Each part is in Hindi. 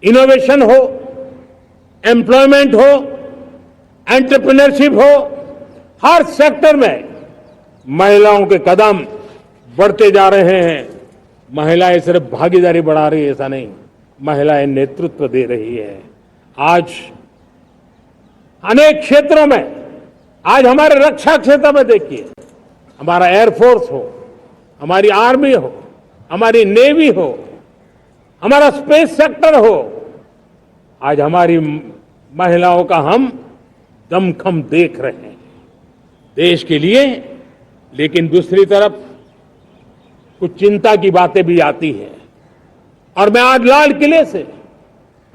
इनोवेशन हो, एम्प्लॉयमेंट हो, एंटरप्रेन्योरशिप हो, हर सेक्टर में महिलाओं के कदम बढ़ते जा रहे हैं। महिलाएं सिर्फ भागीदारी बढ़ा रही है ऐसा नहीं, महिलाएं नेतृत्व दे रही है। आज अनेक क्षेत्रों में, आज हमारे रक्षा क्षेत्र में देखिए, हमारा एयरफोर्स हो, हमारी आर्मी हो, हमारी नेवी हो, हमारा स्पेस सेक्टर हो, आज हमारी महिलाओं का हम दमखम देख रहे हैं देश के लिए। लेकिन दूसरी तरफ कुछ चिंता की बातें भी आती हैं और मैं आज लाल किले से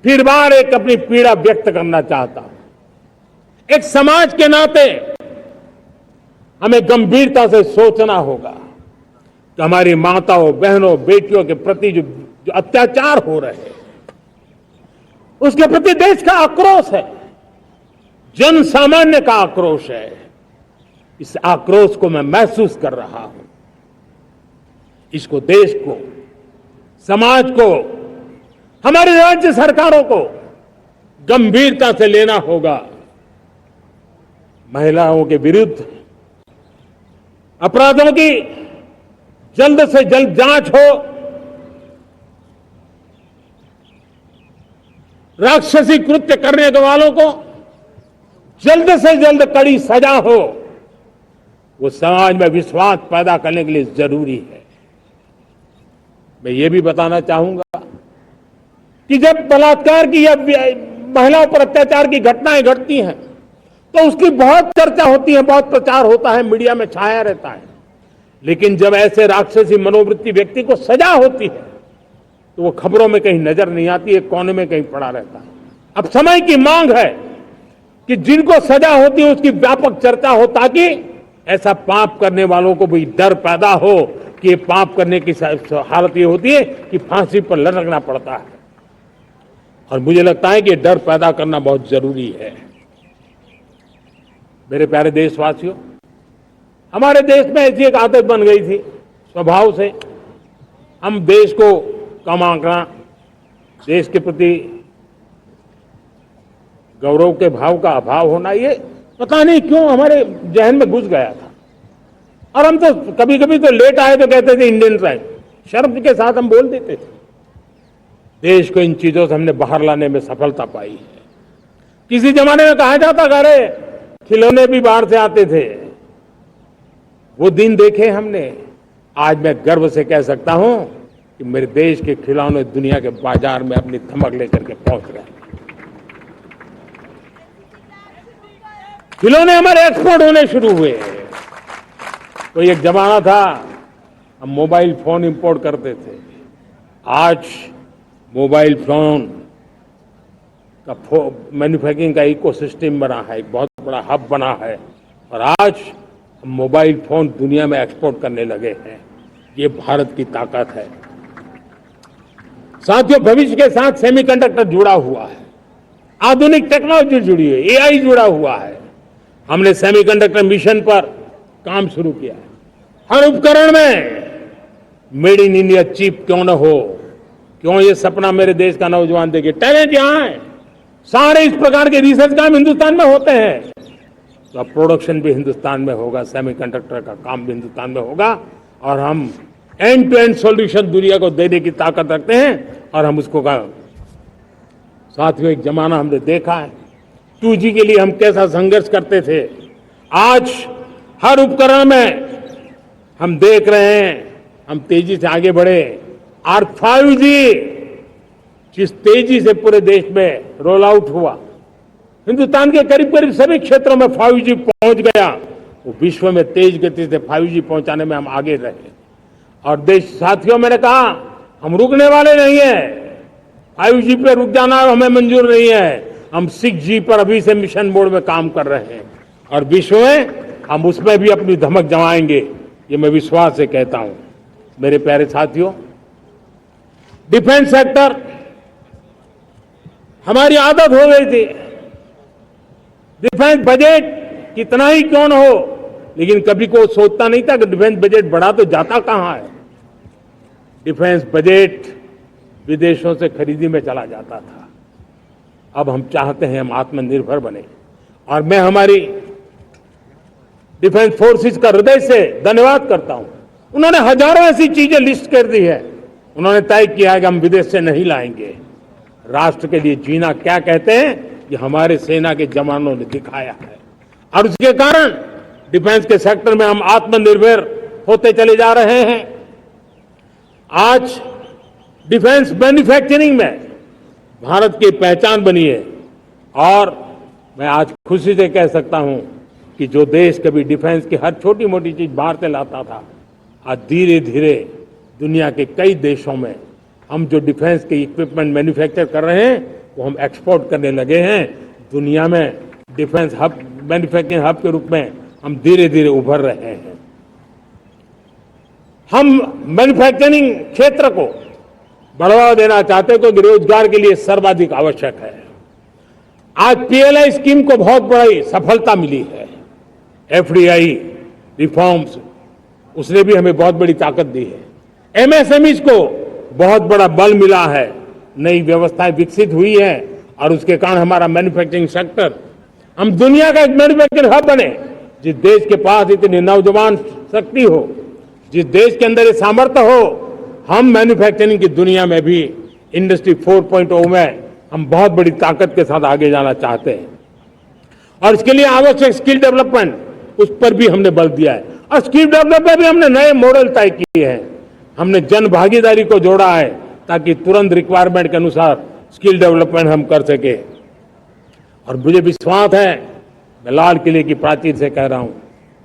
फिर बार एक अपनी पीड़ा व्यक्त करना चाहता हूं। एक समाज के नाते हमें गंभीरता से सोचना होगा कि हमारी माताओं, बहनों, बेटियों के प्रति जो अत्याचार हो रहे हैं, उसके प्रति देश का आक्रोश है, जन सामान्य का आक्रोश है। इस आक्रोश को मैं महसूस कर रहा हूं। इसको देश को, समाज को, हमारी राज्य सरकारों को गंभीरता से लेना होगा। महिलाओं के विरुद्ध अपराधों की जल्द से जल्द जांच हो, राक्षसी कृत्य करने वालों को जल्द से जल्द कड़ी सजा हो, वो समाज में विश्वास पैदा करने के लिए जरूरी है। मैं ये भी बताना चाहूंगा कि जब बलात्कार की या महिलाओं पर अत्याचार की घटनाएं घटती हैं तो उसकी बहुत चर्चा होती है, बहुत प्रचार होता है, मीडिया में छाया रहता है। लेकिन जब ऐसे राक्षसी मनोवृत्ति व्यक्ति को सजा होती है तो वो खबरों में कहीं नजर नहीं आती, एक कोने में कहीं पड़ा रहता है। अब समय की मांग है कि जिनको सजा होती है उसकी व्यापक चर्चा हो, ताकि ऐसा पाप करने वालों को भी डर पैदा हो कि ये पाप करने की हालत ये होती है कि फांसी पर लटकना पड़ता है। और मुझे लगता है कि डर पैदा करना बहुत जरूरी है। मेरे प्यारे देशवासियों, हमारे देश में ऐसी एक आदत बन गई थी स्वभाव से, हम देश को कम आंकना, देश के प्रति गौरव के भाव का अभाव होना, ये पता नहीं क्यों हमारे जहन में घुस गया था। और हम तो कभी कभी तो लेट आए तो कहते थे इंडियन टाइम, शर्म के साथ हम बोल देते थे। देश को इन चीजों से हमने बाहर लाने में सफलता पाई है। किसी जमाने में कहा जाता था अरे खिलौने भी बाहर से आते थे, वो दिन देखे हमने। आज मैं गर्व से कह सकता हूं कि मेरे देश के खिलौने दुनिया के बाजार में अपनी धमक लेकर के पहुंच गए। खिलौने हमारे एक्सपोर्ट होने शुरू हुए। तो एक जमाना था हम मोबाइल फोन इंपोर्ट करते थे, आज मोबाइल फोन का मैन्युफैक्चरिंग का इकोसिस्टम बना है, एक बहुत बड़ा हब बना है, और आज हम मोबाइल फोन दुनिया में एक्सपोर्ट करने लगे हैं। ये भारत की ताकत है। साथियों, भविष्य के साथ सेमीकंडक्टर जुड़ा हुआ है, आधुनिक टेक्नोलॉजी जुड़ी है, एआई जुड़ा हुआ है। हमने सेमीकंडक्टर मिशन पर काम शुरू किया है। हर उपकरण में मेड इन इंडिया चिप क्यों न हो, क्यों ये सपना मेरे देश का नौजवान देखे। टैलेंट यहां है, सारे इस प्रकार के रिसर्च काम हिंदुस्तान में होते हैं, तो अब प्रोडक्शन भी हिंदुस्तान में होगा, सेमीकंडक्टर का काम भी हिंदुस्तान में होगा, और हम एंड टू एंड सॉल्यूशन दुनिया को देने की ताकत रखते हैं। और हम उसको साथियों, एक जमाना हमने देखा है 2G के लिए हम कैसा संघर्ष करते थे। आज हर उपकरण में हम देख रहे हैं, हम तेजी से आगे बढ़े। और 5G जिस तेजी से पूरे देश में रोल आउट हुआ, हिंदुस्तान के करीब करीब सभी क्षेत्रों में 5G पहुंच गया, वो विश्व में तेज गति से 5G पहुंचाने में हम आगे रहे। और देश साथियों, मैंने कहा हम रुकने वाले नहीं है। 5G पे रुक जाना हमें मंजूर नहीं है। हम 6G पर अभी से मिशन मोड में काम कर रहे हैं, और विश्व में हम उसमें भी अपनी धमक जमाएंगे, ये मैं विश्वास से कहता हूं। मेरे प्यारे साथियों, डिफेंस सेक्टर हमारी आदत हो गई थी। डिफेंस बजट कितना ही क्यों न हो, लेकिन कभी कोई सोचता नहीं था कि डिफेंस बजट बढ़ा तो जाता कहां है। डिफेंस बजट विदेशों से खरीदी में चला जाता था। अब हम चाहते हैं हम आत्मनिर्भर बने, और मैं हमारी डिफेंस फोर्सेस का हृदय से धन्यवाद करता हूं। उन्होंने हजारों ऐसी चीजें लिस्ट कर दी है। उन्होंने तय किया है कि हम विदेश से नहीं लाएंगे। राष्ट्र के लिए जीना क्या कहते हैं, ये हमारे सेना के जवानों ने दिखाया है, और उसके कारण डिफेंस के सेक्टर में हम आत्मनिर्भर होते चले जा रहे हैं। आज डिफेंस मैन्युफैक्चरिंग में भारत की पहचान बनी है, और मैं आज खुशी से कह सकता हूं कि जो देश कभी डिफेंस की हर छोटी मोटी चीज बाहर से लाता था, आज धीरे धीरे दुनिया के कई देशों में हम जो डिफेंस के इक्विपमेंट मैन्युफैक्चर कर रहे हैं वो हम एक्सपोर्ट करने लगे हैं। दुनिया में डिफेंस हब, मैन्युफैक्चरिंग हब के रूप में हम धीरे धीरे उभर रहे हैं। हम मैन्युफैक्चरिंग क्षेत्र को बढ़ावा देना चाहते हैं क्योंकि रोजगार के लिए सर्वाधिक आवश्यक है। आज पीएलआई स्कीम को बहुत बड़ी सफलता मिली है। एफडीआई रिफॉर्म्स, उसने भी हमें बहुत बड़ी ताकत दी है। एमएसएमईज को बहुत बड़ा बल मिला है, नई व्यवस्थाएं विकसित हुई है, और उसके कारण हमारा मैन्युफैक्चरिंग सेक्टर, हम दुनिया का एक मैन्युफैक्चरिंग हब बने। जिस देश के पास इतनी नौजवान शक्ति हो, जिस देश के अंदर ये सामर्थ्य हो, हम मैन्युफैक्चरिंग की दुनिया में भी इंडस्ट्री 4.0 में हम बहुत बड़ी ताकत के साथ आगे जाना चाहते हैं, और इसके लिए आवश्यक स्किल डेवलपमेंट, उस पर भी हमने बल दिया है। और स्किल डेवलपमेंट में भी हमने नए मॉडल तय किए हैं। हमने जन भागीदारी को जोड़ा है ताकि तुरंत रिक्वायरमेंट के अनुसार स्किल डेवलपमेंट हम कर सके। और मुझे विश्वास है, मैं लाल किले की प्राचीर से कह रहा हूं,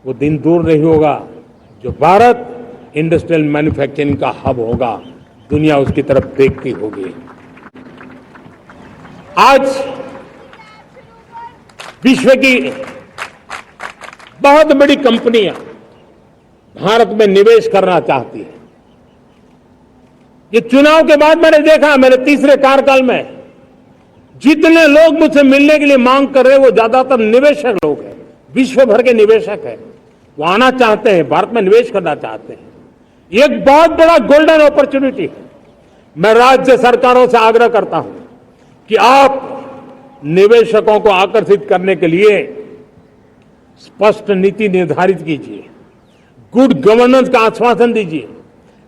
वो दिन दूर नहीं होगा जो भारत इंडस्ट्रियल मैन्युफैक्चरिंग का हब होगा, दुनिया उसकी तरफ देखती होगी। आज विश्व की बहुत बड़ी कंपनियां भारत में निवेश करना चाहती है। ये चुनाव के बाद मैंने देखा, मेरे तीसरे कार्यकाल में जितने लोग मुझसे मिलने के लिए मांग कर रहे हैं वो ज्यादातर निवेशक लोग हैं, विश्व भर के निवेशक हैं। वो आना चाहते हैं, भारत में निवेश करना चाहते हैं। ये एक बहुत बड़ा गोल्डन अपॉर्चुनिटी है। मैं राज्य सरकारों से आग्रह करता हूं कि आप निवेशकों को आकर्षित करने के लिए स्पष्ट नीति निर्धारित कीजिए, गुड गवर्नेंस का आश्वासन दीजिए,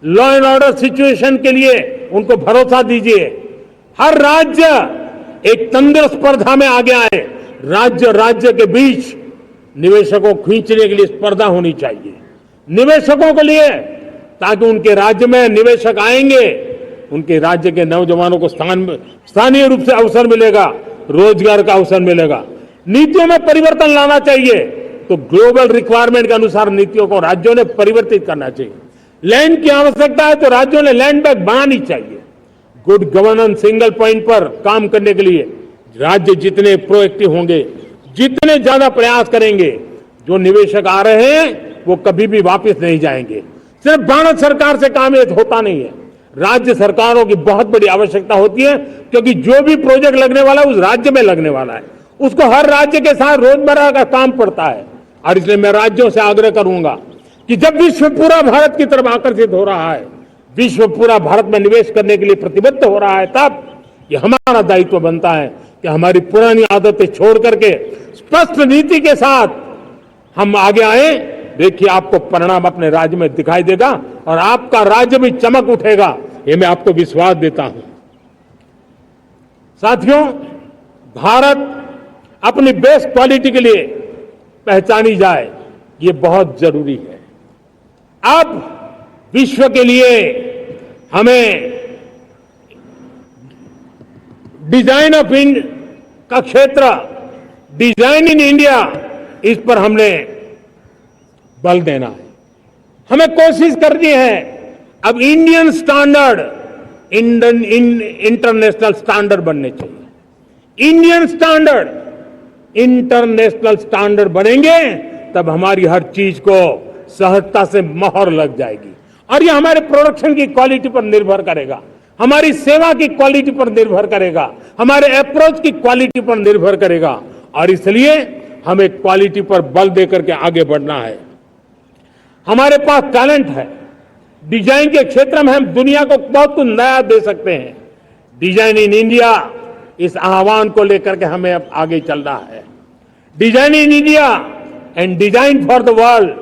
लॉ एंड ऑर्डर सिचुएशन के लिए उनको भरोसा दीजिए। हर राज्य एक तंत्र स्पर्धा में आगे आए। राज्य राज्य के बीच निवेशकों को खींचने के लिए स्पर्धा होनी चाहिए, निवेशकों के लिए, ताकि उनके राज्य में निवेशक आएंगे, उनके राज्य के नौजवानों को स्थानीय रूप से अवसर मिलेगा, रोजगार का अवसर मिलेगा। नीतियों में परिवर्तन लाना चाहिए तो ग्लोबल रिक्वायरमेंट के अनुसार नीतियों को राज्यों ने परिवर्तित करना चाहिए। लैंड की आवश्यकता है तो राज्यों ने लैंड बैंक बनानी चाहिए। गुड गवर्नेंस सिंगल पॉइंट पर काम करने के लिए राज्य जितने प्रोएक्टिव होंगे, जितने ज्यादा प्रयास करेंगे, जो निवेशक आ रहे हैं वो कभी भी वापस नहीं जाएंगे। सिर्फ भारत सरकार से काम ये होता नहीं है, राज्य सरकारों की बहुत बड़ी आवश्यकता होती है, क्योंकि जो भी प्रोजेक्ट लगने वाला है उस राज्य में लगने वाला है, उसको हर राज्य के साथ रोजमर्रा का काम पड़ता है। और इसलिए मैं राज्यों से आग्रह करूंगा कि जब विश्व पूरा भारत की तरफ आकर्षित हो रहा है, विश्व पूरा भारत में निवेश करने के लिए प्रतिबद्ध हो रहा है, तब ये हमारा दायित्व बनता है कि हमारी पुरानी आदतें छोड़ करके स्पष्ट नीति के साथ हम आगे आए। देखिए, आपको परिणाम अपने राज्य में दिखाई देगा और आपका राज्य भी चमक उठेगा, ये मैं आपको विश्वास देता हूं। साथियों, भारत अपनी बेस्ट क्वालिटी के लिए पहचानी जाए, ये बहुत जरूरी है। अब विश्व के लिए हमें डिजाइन ऑफ इंडिया का क्षेत्र, डिजाइन इन इंडिया, इस पर हमने बल देना है। हमें कोशिश करनी है अब इंडियन स्टैंडर्ड इंटरनेशनल स्टैंडर्ड बनने चाहिए। इंडियन स्टैंडर्ड इंटरनेशनल स्टैंडर्ड बनेंगे तब हमारी हर चीज को सहजता से मोहर लग जाएगी, और ये हमारे प्रोडक्शन की क्वालिटी पर निर्भर करेगा, हमारी सेवा की क्वालिटी पर निर्भर करेगा, हमारे अप्रोच की क्वालिटी पर निर्भर करेगा। और इसलिए हमें क्वालिटी पर बल देकर के आगे बढ़ना है। हमारे पास टैलेंट है, डिजाइन के क्षेत्र में हम दुनिया को बहुत कुछ नया दे सकते हैं। डिजाइन इन इंडिया, इस आह्वान को लेकर के हमें अब आगे चलना है। Design in India and design for the world,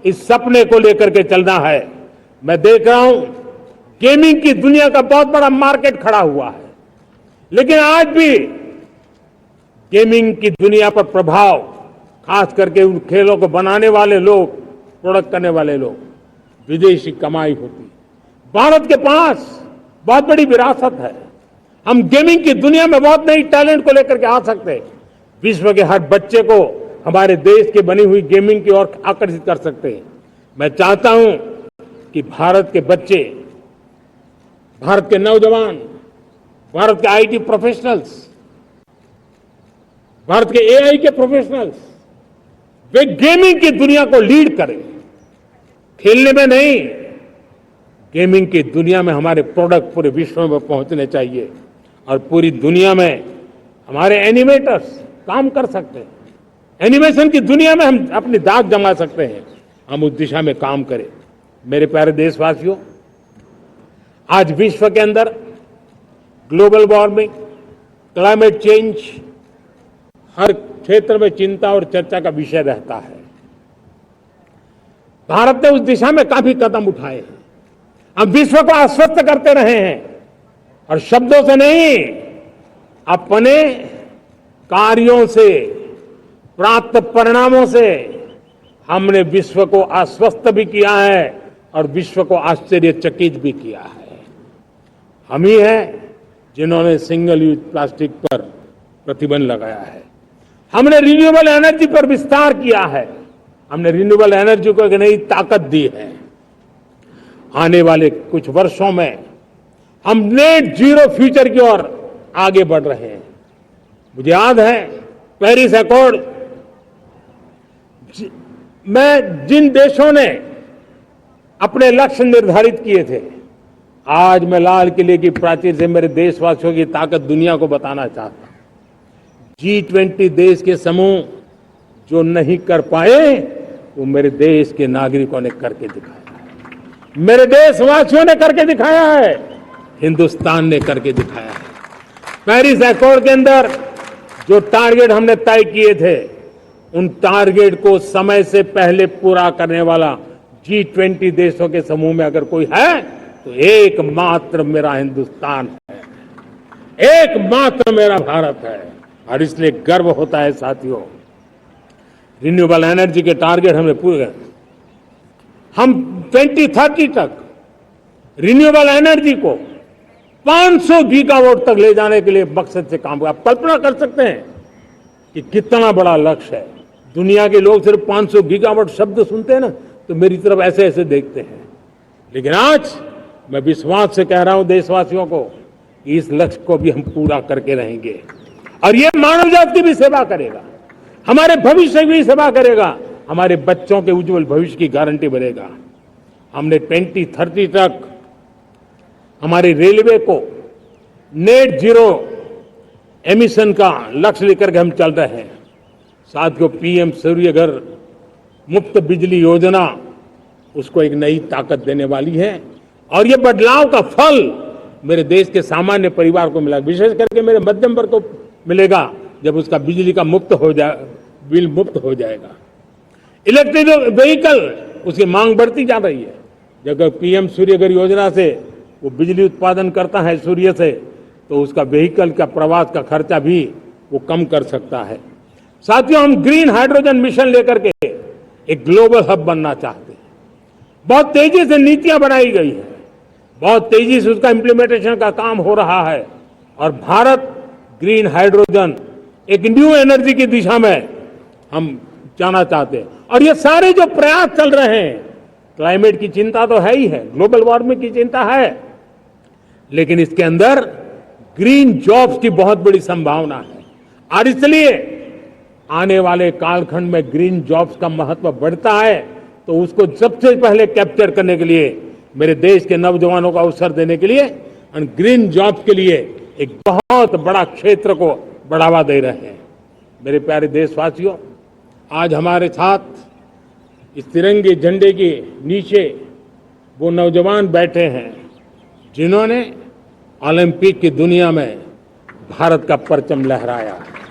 इस सपने को लेकर के चलना है। मैं देख रहा हूं गेमिंग की दुनिया का बहुत बड़ा मार्केट खड़ा हुआ है, लेकिन आज भी गेमिंग की दुनिया पर प्रभाव, खास करके उन खेलों को बनाने वाले लोग, प्रोडक्ट करने वाले लोग, विदेशी कमाई होती। भारत के पास बहुत बड़ी विरासत है। हम गेमिंग की दुनिया में बहुत नई टैलेंट को लेकर के आ सकते हैं। विश्व के हर बच्चे को हमारे देश की बनी हुई गेमिंग की ओर आकर्षित कर सकते हैं। मैं चाहता हूं कि भारत के बच्चे, भारत के नौजवान, भारत के आईटी प्रोफेशनल्स, भारत के एआई के प्रोफेशनल्स, वे गेमिंग की दुनिया को लीड करें। खेलने में नहीं, गेमिंग की दुनिया में हमारे प्रोडक्ट पूरे विश्व में पहुंचने चाहिए और पूरी दुनिया में हमारे एनिमेटर्स काम कर सकते हैं। एनिमेशन की दुनिया में हम अपनी दाग जमा सकते हैं। हम उस दिशा में काम करें। मेरे प्यारे देशवासियों, आज विश्व के अंदर ग्लोबल वार्मिंग, क्लाइमेट चेंज हर क्षेत्र में चिंता और चर्चा का विषय रहता है। भारत ने उस दिशा में काफी कदम उठाए हैं। हम विश्व को आश्वस्त करते रहे हैं और शब्दों से नहीं, अपने कार्यों से, प्राप्त परिणामों से हमने विश्व को आश्वस्त भी किया है और विश्व को आश्चर्यचकित भी किया है। हम ही हैं जिन्होंने सिंगल यूज प्लास्टिक पर प्रतिबंध लगाया है। हमने रिन्यूएबल एनर्जी पर विस्तार किया है। हमने रिन्यूएबल एनर्जी को एक नई ताकत दी है। आने वाले कुछ वर्षों में हम नेट जीरो फ्यूचर की ओर आगे बढ़ रहे हैं। मुझे याद है पेरिस अकॉर्ड में जिन देशों ने अपने लक्ष्य निर्धारित किए थे, आज मैं लाल किले की प्राचीर से मेरे देशवासियों की ताकत दुनिया को बताना चाहता हूं। G20 देश के समूह जो नहीं कर पाए, वो मेरे देश के नागरिकों ने करके दिखाया है। मेरे देशवासियों ने करके दिखाया है। हिंदुस्तान ने करके दिखाया है। पेरिस अकॉर्ड के अंदर जो टारगेट हमने तय किए थे, उन टारगेट को समय से पहले पूरा करने वाला G20 देशों के समूह में अगर कोई है तो एकमात्र मेरा हिंदुस्तान है, एकमात्र मेरा भारत है। और इसलिए गर्व होता है साथियों। रिन्यूएबल एनर्जी के टारगेट हमने पूरे, हम 2030 तक रिन्यूएबल एनर्जी को 500 गीगावाट तक ले जाने के लिए मकसद से काम कर। आप कल्पना कर सकते हैं कि कितना बड़ा लक्ष्य है। दुनिया के लोग सिर्फ 500 गीगावाट शब्द सुनते हैं ना, तो मेरी तरफ ऐसे ऐसे देखते हैं। लेकिन आज मैं विश्वास से कह रहा हूं देशवासियों को कि इस लक्ष्य को भी हम पूरा करके रहेंगे और ये मानव जाति की भी सेवा करेगा, हमारे भविष्य की भी सेवा करेगा, हमारे बच्चों के उज्जवल भविष्य की गारंटी बनेगा। हमने 2030 तक हमारी रेलवे को नेट जीरो एमिशन का लक्ष्य लेकर के हम चल रहे हैं। साथियों, पीएम सूर्य घर मुफ्त बिजली योजना उसको एक नई ताकत देने वाली है और ये बदलाव का फल मेरे देश के सामान्य परिवार को मिला, विशेष करके मेरे मध्यम वर्ग को मिलेगा जब उसका बिजली का मुफ्त हो जाए, बिल मुफ्त हो जाएगा। इलेक्ट्रिक व्हीकल, उसकी मांग बढ़ती जा रही है। जब पीएम सूर्य घर योजना से वो बिजली उत्पादन करता है सूर्य से, तो उसका व्हीकल का प्रवास का खर्चा भी वो कम कर सकता है। साथियों, हम ग्रीन हाइड्रोजन मिशन लेकर के एक ग्लोबल हब बनना चाहते हैं। बहुत तेजी से नीतियां बनाई गई है, बहुत तेजी से उसका इंप्लीमेंटेशन का काम हो रहा है और भारत ग्रीन हाइड्रोजन एक न्यू एनर्जी की दिशा में हम जाना चाहते हैं। और ये सारे जो प्रयास चल रहे हैं, क्लाइमेट की चिंता तो है ही है, ग्लोबल वार्मिंग की चिंता है, लेकिन इसके अंदर ग्रीन जॉब्स की बहुत बड़ी संभावना है और इसलिए आने वाले कालखंड में ग्रीन जॉब्स का महत्व बढ़ता है। तो उसको सबसे पहले कैप्चर करने के लिए मेरे देश के नौजवानों को अवसर देने के लिए और ग्रीन जॉब्स के लिए एक बहुत बड़ा क्षेत्र को बढ़ावा दे रहे हैं। मेरे प्यारे देशवासियों, आज हमारे साथ इस तिरंगे झंडे के नीचे वो नौजवान बैठे हैं जिन्होंने ओलंपिक की दुनिया में भारत का परचम लहराया है।